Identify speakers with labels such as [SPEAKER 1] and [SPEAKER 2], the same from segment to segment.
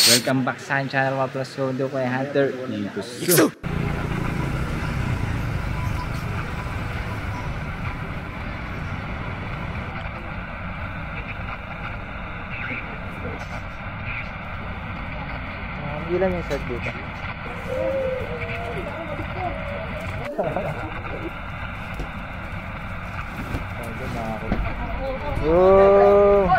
[SPEAKER 1] Welcome back sa channel mga plus Sodo kay Hunter Ikuso. Ilan yung set dito? Oh!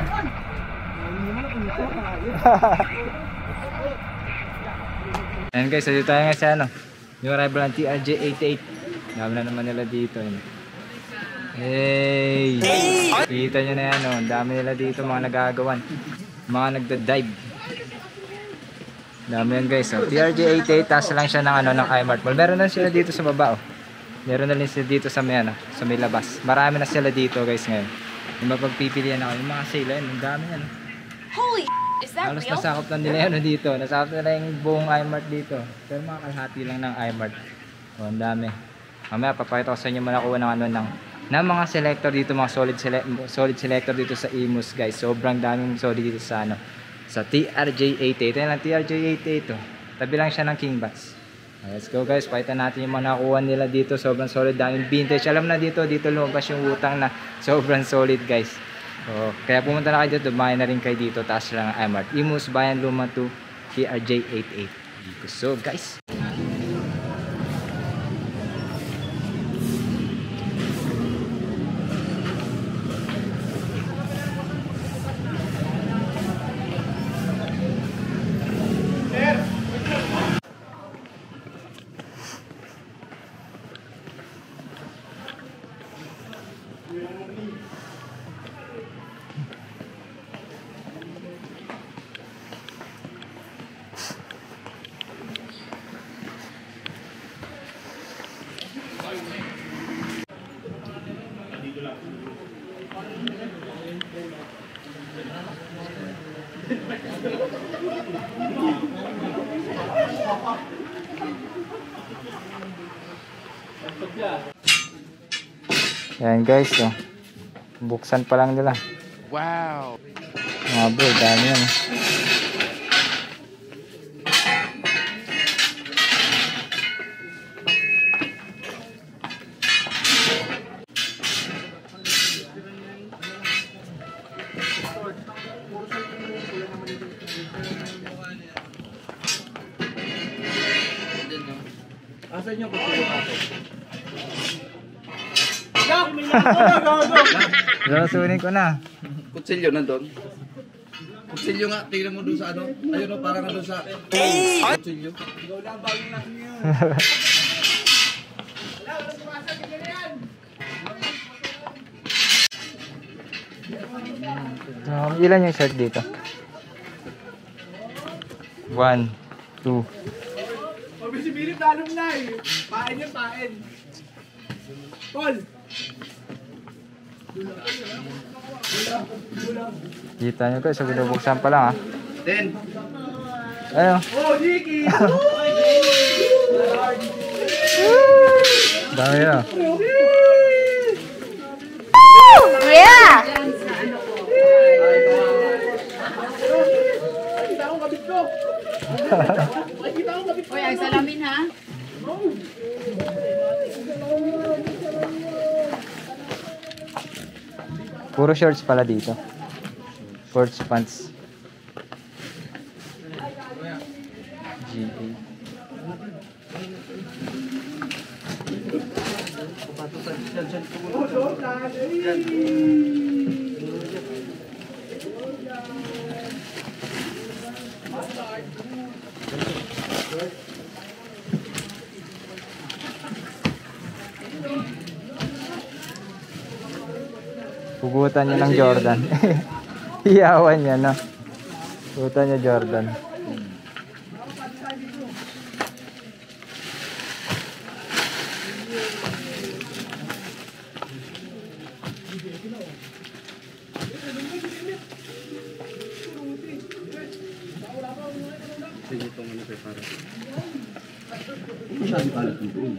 [SPEAKER 1] Ayan guys, dito tayo nga sa yung rival ng TRJ88. Dami na naman nila dito. Hey! Kita nyo na yan, ang dami nila dito, mga nagagawan, mga nagda-dive. Dami yan guys, TRJ88, taas lang siya ng ng iMart Mall. Meron na sila dito sa baba, meron na rin sila dito sa may sa may labas. Marami na sila dito guys ngayon. Yung mapagpipilian ako, yung mga sale, ang dami yan.
[SPEAKER 2] Holy, is that
[SPEAKER 1] halos
[SPEAKER 2] real?
[SPEAKER 1] nasakop na nila dito. Nasakop na yung buong iMart dito. Pero mga kalahati lang ng iMart. O, ang dami. Mamaya papakita ko sa inyo manakuha ng ng mga selector dito, mga solid selector dito sa Imus guys. Sobrang daming solid dito sa sa TRJ88. Ayan lang, TRJ88 to. Tabi lang siya ng King Bats. Let's go guys, pakita natin yung mga nakuha nila dito. Sobrang solid, daming vintage. Alam na dito lumabas yung utang na sobrang solid guys. So, kaya pumunta na kayo dito, dumayan na rin kayo dito. Taas lang ang iMart. Imus Bayan Luma 2 TRJ88. So guys, ayan guys, buksan pa lang nila.
[SPEAKER 3] Wow!
[SPEAKER 1] Mga bro, dami yan.
[SPEAKER 3] Asan yung kutsilyo ako?
[SPEAKER 1] Lasunin ko na.
[SPEAKER 3] Kutsilyo nandun? Kutsilyo nga, tingnan mo doon sa ayun o, parang doon sa kutsilyo.
[SPEAKER 1] Ilan yung shirt dito? 1, 2.
[SPEAKER 4] Bisibilip talong na eh. Pain yan, pain. Tol!
[SPEAKER 1] Kita nyo guys, so binubuksan pa lang
[SPEAKER 3] 10.
[SPEAKER 1] Ayun.
[SPEAKER 4] Oh, Nicky!
[SPEAKER 1] Dami na.
[SPEAKER 2] Yeah!
[SPEAKER 4] Kita akong kabit ko! Kita akong kabit ko!
[SPEAKER 2] Uy, ang salamin ha?
[SPEAKER 1] Puro shorts pala dito. Shorts, pants. GA. Hugutan niya ng Jordan. Iyawan niya, no? Hugutan niya Jordan.
[SPEAKER 3] Sige itong ano kayo para. Masyado kalat ng doon.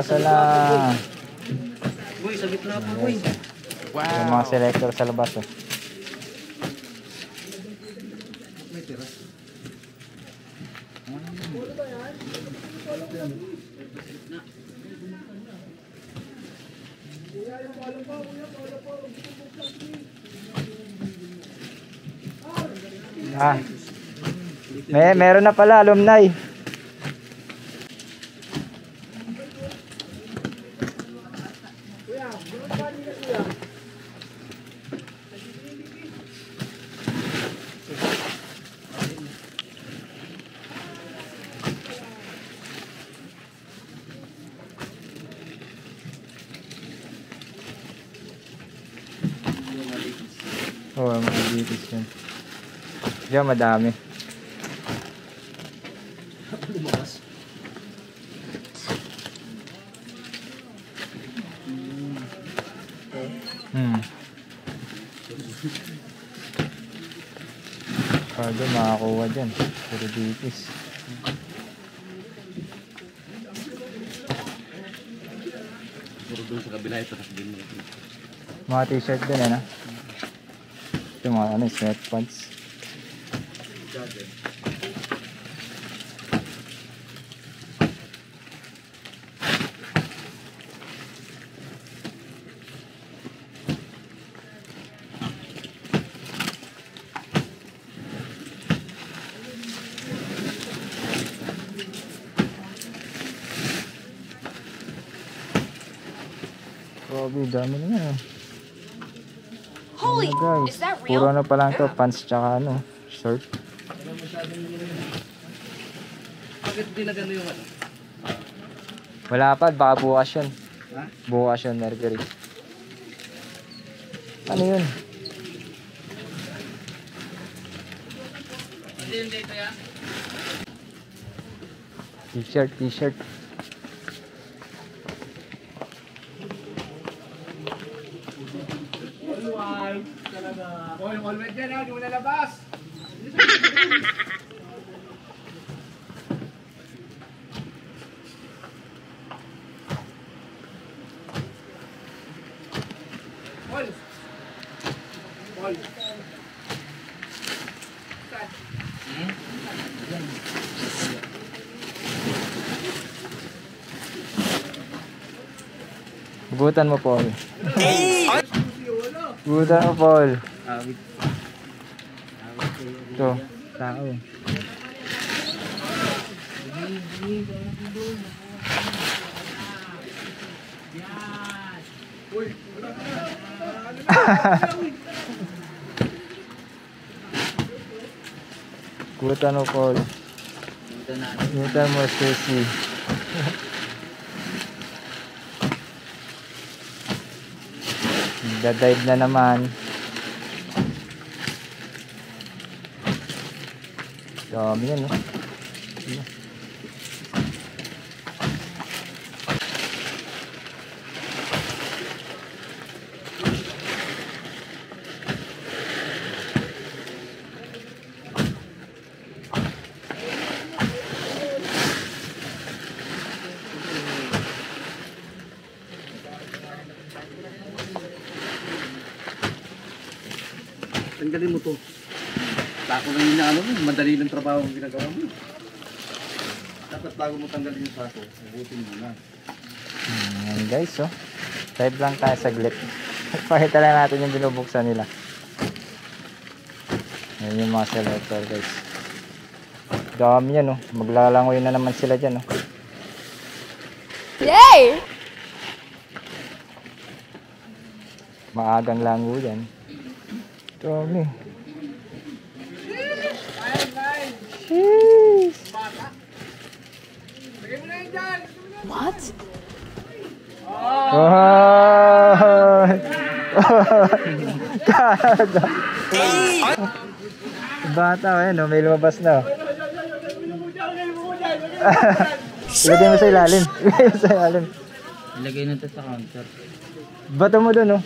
[SPEAKER 1] Kaso lang.
[SPEAKER 3] Uy, sa gitna po, uy.
[SPEAKER 1] Yung mga selector sa labas. Oh.
[SPEAKER 3] May tira.
[SPEAKER 1] Ah. Meron na pala alumni. Oo, mga bitis yun. Diyan madami. Pwede makakuha dyan. Puro bitis.
[SPEAKER 3] Puro doon sa kabila ito.
[SPEAKER 1] Mga t-shirt din ano. Ito mga ano, sweatpants. Grabe, dami na yan.
[SPEAKER 2] Holy,
[SPEAKER 1] Ano, guys,
[SPEAKER 2] is that
[SPEAKER 1] puro
[SPEAKER 2] real?
[SPEAKER 1] ano pa lang to, pants tsaka ano, shirt.
[SPEAKER 3] Bakit di na gano'n yung ano?
[SPEAKER 1] Wala pa, baka bukas yun.
[SPEAKER 3] Ha?
[SPEAKER 1] Bukas yun, Mercury. Ano yun? T-shirt, t-shirt.
[SPEAKER 4] O, yung all-wet dyan ha, hindi mo nalabas. Paul. Paul.
[SPEAKER 1] Hugutan mo, Paul. Hugutan mo, Paul. Ito, tao. Hugutan mo, Paul. Hugutan mo, Stacy. Dadive na naman. Dami yan, no?
[SPEAKER 3] Tanggalin mo to. Tako lang yung ano mo, madali lang trabaho ang ginagawa mo. Dapat bago mo tanggalin yung sako, hugutin mo na.
[SPEAKER 1] Ayan guys, oh. Dive lang tayo saglit. Pakita lang natin yung binubuksan nila. Ayan yung mga selector guys. Dami yan, oh. Maglalangoy na naman sila dyan, oh.
[SPEAKER 2] Yay!
[SPEAKER 1] Maagang lango yan. Dami. Jeez.
[SPEAKER 2] What?
[SPEAKER 1] Oh! Kada. Bata, eh, no? May lumabas na. Ilagay mo sa ilalim. Ilagay mo sa ilalim.
[SPEAKER 3] Ilagay na ito sa counter.
[SPEAKER 1] Bato mo dun, oh.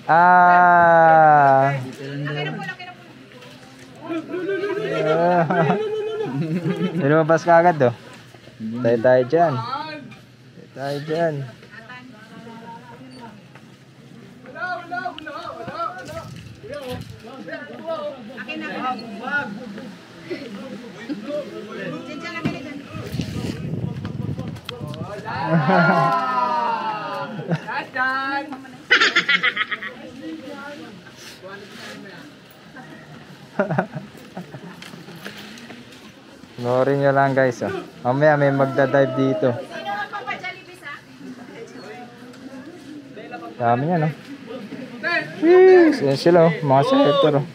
[SPEAKER 1] Ah. Lumabas ka agad oh. Tayo dyan. Tayo dyan. Panoorin nyo lang guys oh. Mamaya may magdadive dito. Dami yan oh. Yan sila oh, mga selector oh.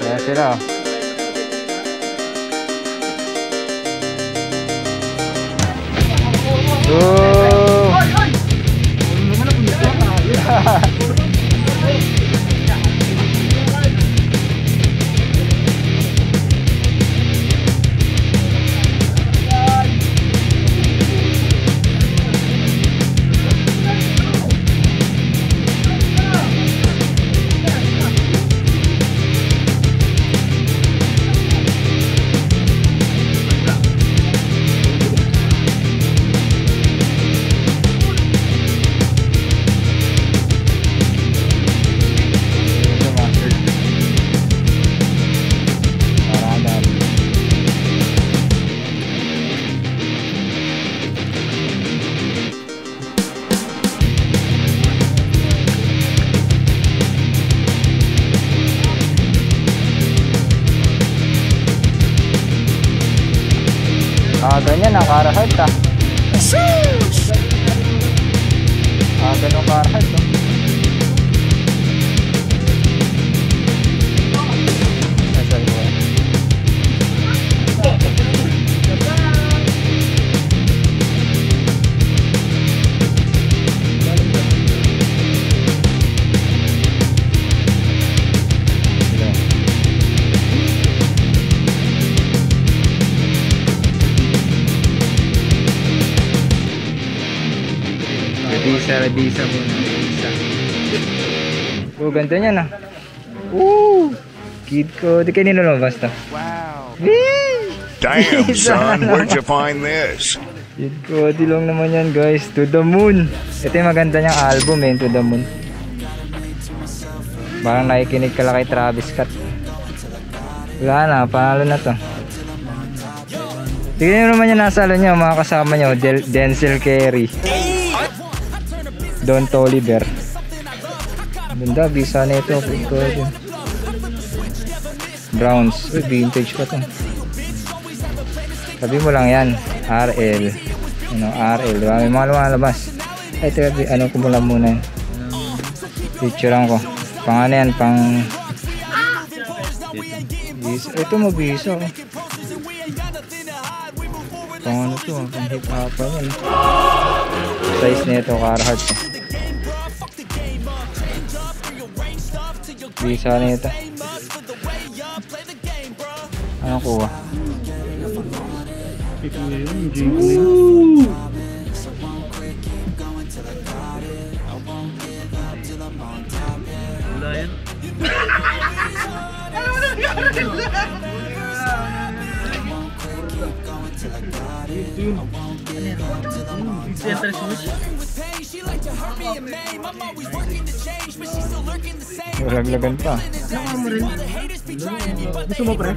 [SPEAKER 1] Yan sila oh. Ganyan ang karahad ah. Ganun karahad no? Rebisa muna. Oh, ganda niya na. Kid ko. Di kayo nilulabas to. Wow.
[SPEAKER 5] Damn, son. Where'd you find this?
[SPEAKER 1] Kid ko. Di lang naman yan, guys. To the moon. Ito yung maganda niyang album, eh. To the moon. Parang nakikinig ka lang kay Travis Scott. Wala na. Panalo na to. Tignan nyo naman yung nasa niya, mga kasama nyo. Denzel Carey. Don Toliver. Ganda, bisa na ito. Browns. Uy, vintage pa to. Sabi mo lang yan. RL. Ano, RL. Diba? May mga lumalabas. Ay, tabi, ano ko muna yun. Picturean ko. Pang ano yan, pang... Bisa. Ito mo, bisa. Pang ano to, pang hip-hopan yan. Size na ito, Carhartt. Bisa na ito. Ano kuha?
[SPEAKER 3] Wala yan. Center shoes.
[SPEAKER 1] Laglagan pa.
[SPEAKER 4] Naka mo rin. Gusto mo pre?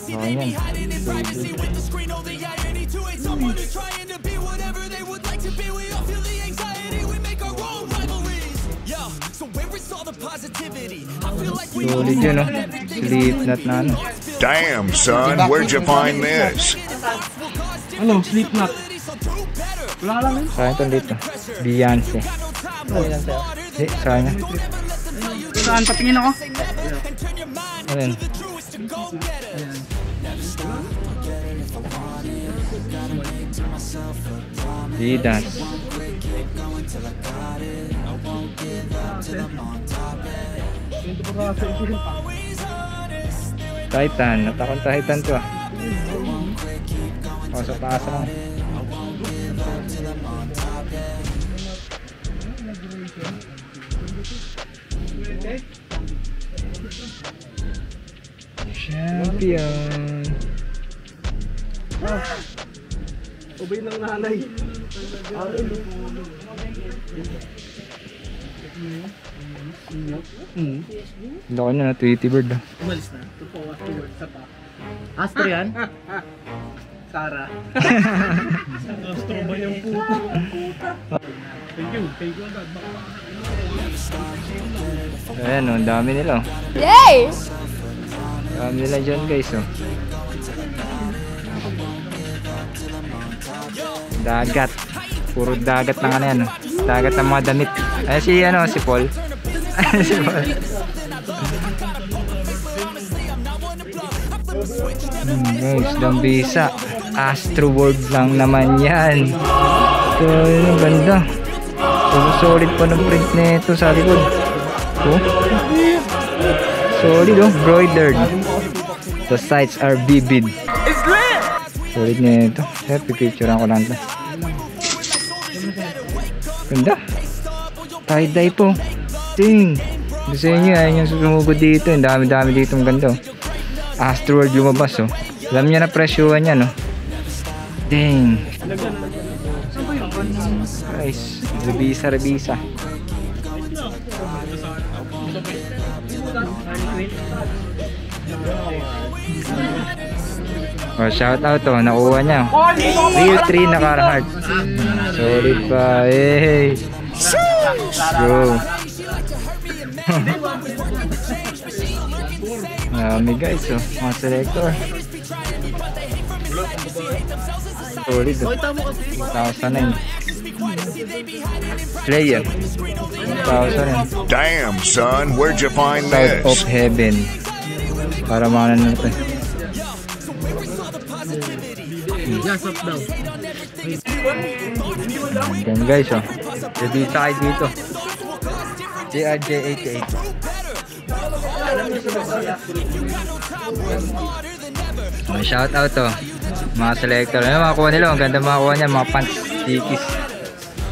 [SPEAKER 1] Oh, yan. Solid yun, no? Slipknot na ano.
[SPEAKER 5] Damn, son. Where'd you find this?
[SPEAKER 4] Ano? Slipknot? Wala ka lang yun?
[SPEAKER 1] Saan ito dito? Beyonce. Saan niya?
[SPEAKER 4] Saan? Patingin ako?
[SPEAKER 1] Ano yun? Adidas. Titan, natakon Titan to ah. O sa taas lang. Champion.
[SPEAKER 4] Ubay ng nanay.
[SPEAKER 1] Laki na na Tweety Bird ah.
[SPEAKER 4] Umalis na. Tupaw afterward sa pa. Astro yan? Sarah. Astro ba yung puta? Thank you. Thank you agad.
[SPEAKER 1] Ayan oh, ang dami nila oh.
[SPEAKER 2] Yay!
[SPEAKER 1] Dami nila dyan guys oh. Dagat. Puro dagat ng ano yan oh. Dagat ng mga damit. Ayan si ano, si Paul. Si Paul. Guys, Dambisa. Astro World lang naman yan. So, yun ang ganda. So, solid pa ng print nito sa likod. Oh. Solid oh, embroidered. The sides are vivid. It's lit! Solid nito. Pipicturean ko lang ito. Ganda. Tie-dye po. Ting. Gusto nyo, ayun yung sumugod dito. Ang dami-dami dito. Ang ganda oh. Astro World lumabas oh. Alam niya na presyuhan niya no. Dang. Guys, rebisa. Oh, shout out to, nakuha niya. Real 3 na Carhartt. Solid pa. Hey. Bro. Dami guys oh, mga selector. Solid oh. 2009. Player 2000.
[SPEAKER 5] Damn, son, where'd you find
[SPEAKER 1] South of
[SPEAKER 5] this?
[SPEAKER 1] Heaven. Para mga ano ito.
[SPEAKER 4] Gasap daw.
[SPEAKER 1] Yan guys oh. Debita kayo dito. JRJ88. Oh, shout out to mga selector. Ano makakuha nila? Ang ganda makakuha niya. Mga pants, dikis.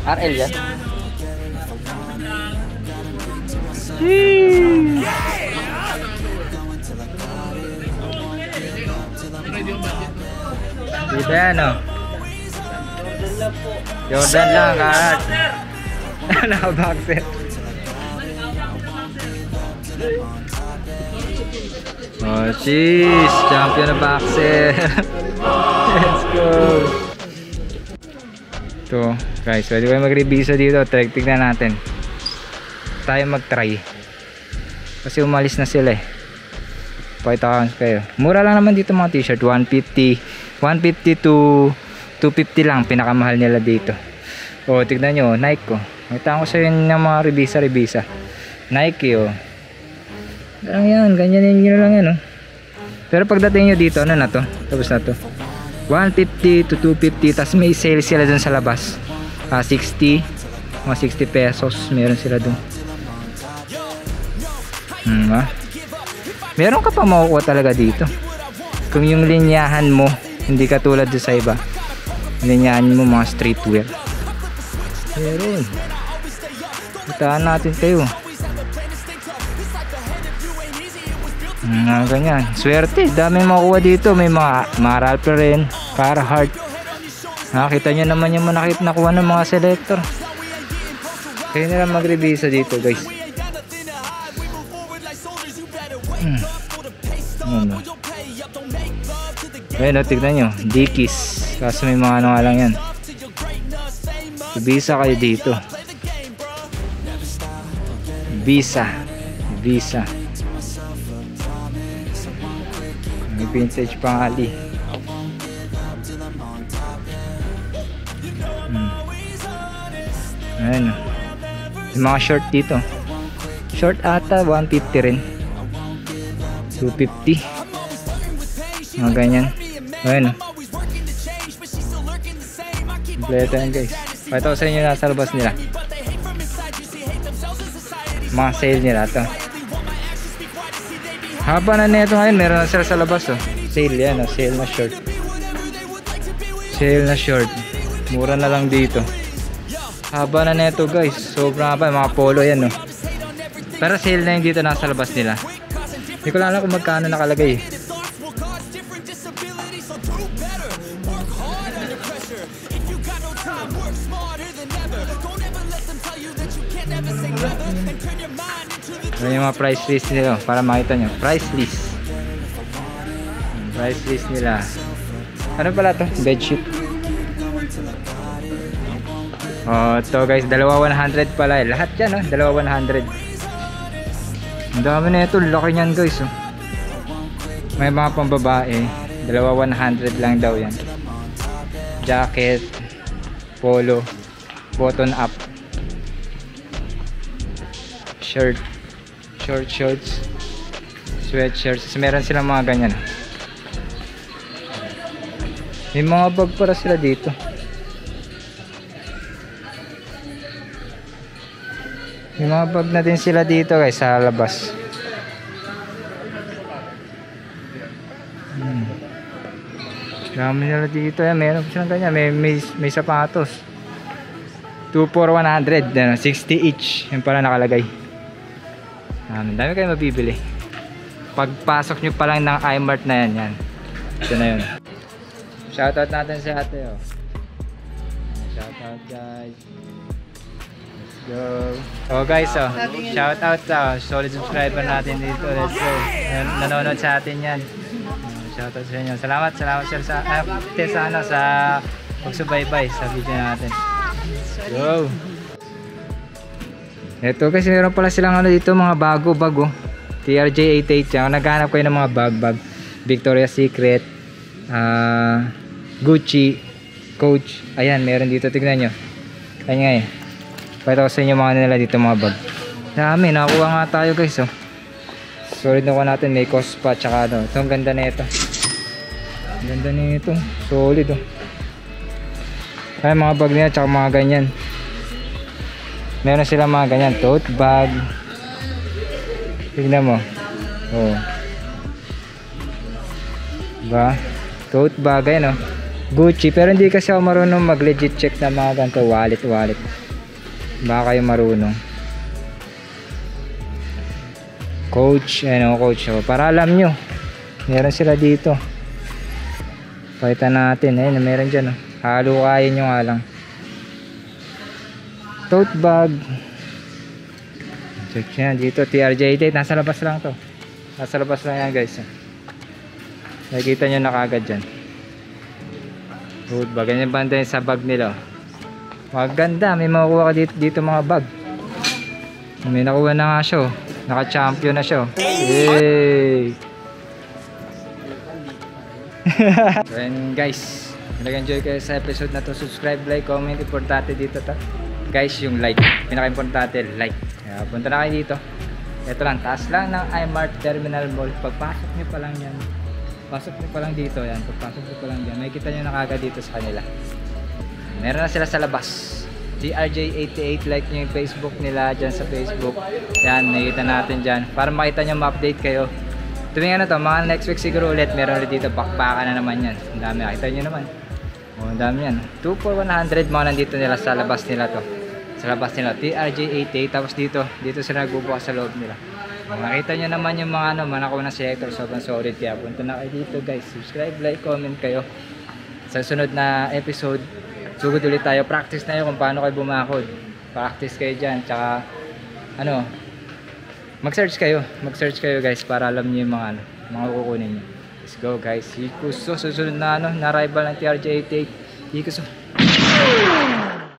[SPEAKER 1] RL yan. Dito yan oh. Jordan lang karat. Naka-boxer. Oh jeez, champion na boxer. Let's go. Ito guys, pwede kayo mag-revisa dito. Tignan natin. Tayo mag-try. Kasi umalis na sila eh. Pakita ko kayo. Mura lang naman dito mga t-shirt. 150 to 250 lang. Pinakamahal nila dito. O tignan nyo, Nike ko. Nakita ko sa yun ng mga revisa. Nike oh. Ganyan yun lang yan oh. Pero pagdating nyo dito, ano na to? Tapos na to 150 to 250. Tapos may sale sila dun sa labas 60, mga 60 pesos meron sila dun. Meron ka pa makukuha talaga dito kung yung linyahan mo hindi katulad doon sa iba. Linyahan mo mga streetwear. Meron. Kitaan natin kayo. Ganyan. Swerte. Dami makukuha dito. May mga Ralph Lauren, Carhartt. Nakita nyo naman yung manakit nakuha ng mga selector. Kaya nila mag-revisa dito guys. Ano? Ayun o, tignan nyo. Dickies. Kaso may mga ano nga lang yan. Visa kayo dito. Visa. May vintage pang ali. Ayun o. Yung mga short dito. Short ata 150 rin. 250. Mga ganyan. Ayun. Kompleto yan guys. Pakita ko sa inyo nasa labas nila. Mga sale nila to. Haba na nito ngayon, meron na sila sa labas oh. Sale yan oh, sale na short. Sale na short. Mura na lang dito. Haba na nito guys. Sobrang haba, mga polo yan oh. Pero sale na yung dito nasa labas nila. Hindi ko lang alam kung magkano nakalagay eh. Ano yung mga price list nila para makita nyo. Price list. Price list nila. Ano pala to? Bedsheet. Oh, to guys, dalawa 100 pala eh. Lahat yan, oh, dalawa 100. Ang dami na ito, laki niyan guys, oh. May mga pambabae, dalawa 100 lang daw yan. Jacket, polo, button up, shirt, short shorts, sweatshirts. Meron silang mga ganyan. May mga bag para sila dito. May mga bag na din sila dito guys sa labas. Dami nila dito. Meron silang ganyan. May sapatos. 2 for 100. 60 each. Yan pala nakalagay. Dami kayo mabibili. Pagpasok nyo pa lang ng iMart na yan. Ito na yun. Shoutout natin si ate. Oh. Shoutout guys. Go. Oh guys, oh. Shout out sa solid subscriber natin dito. Let's go. Nanonood sa atin 'yan. Shout out sa inyo. Salamat sir sa sa pagsubaybay sa video natin. Go. Ito kasi meron pala silang ano dito, mga bago. TRJ88. Kung naghahanap kayo ng mga bag. Victoria's Secret, Gucci, Coach. Ayan, meron dito, tignan nyo. Ayan nga eh. Pakita ko sa inyo mga nila dito, mga bag. Dami, nakakuha nga tayo guys oh. Solid na kuha natin, may cost pa, tsaka ano. Ito ang ganda na ito. Ang ganda na ito, solid oh. Ayan mga bag nila, tsaka mga ganyan. Meron sila mga ganyan, tote bag. Tignan mo. Oh. Diba? Tote bag, ayan oh. Gucci, pero hindi kasi ako marunong mag legit check na mga ganito, wallet. Baka kayo marunong. Coach, ano Coach, para alam nyo meron sila dito. Pakita natin, ayun, meron dyan oh. Halo kayo nyo nga lang. Tote bag, check yan dito, TRJ88. Nasa labas lang to. Nasa labas lang yan guys. Nakikita nyo na kagad dyan. Tote bag, ganyan banda yun sa bag nila. Maganda, may makukuha ka dito mga bag. May nakuha na nga siya. Naka-champion na siya. Yay! So and guys, nag-enjoy kayo sa episode na to. Subscribe, like, comment. Importante dito guys, yung like. Pinaka-importante, like. Kaya punta na kayo dito. Ito lang, taas lang ng iMart Terminal Mall. Pagpasok nyo pa lang yan. Pasok nyo pa lang dito. Yan, pagpasok nyo pa lang yan. May kita nyo na kagad dito sa kanila. Meron na sila sa labas. TRJ88, like nyo yung Facebook nila dyan sa Facebook. Yan, nakita natin dyan. Para makita nyo, ma-update kayo. Tuwing ano to, mga next week siguro ulit. Meron ulit dito, bakbaka na naman yan. Ang dami, nakita nyo naman. O, ang dami yan. 2 for 100 mga nandito nila sa labas nila to. Sa labas nila, TRJ88. Tapos dito sila nagbubukas sa loob nila. O, nakita nyo naman yung mga ano, manakuha ng selector. Sobrang solid. Kaya punta na kayo dito guys. Subscribe, like, comment kayo. Sa sunod na episode, sugod ulit tayo. Practice na yun kung paano kayo bumakod. Practice kayo dyan. Tsaka, ano, mag-search kayo guys para alam niyo yung mga, mga kukunin nyo. Let's go guys. Ikuso, susunod na, na rival ng TRJ88. Ikuso.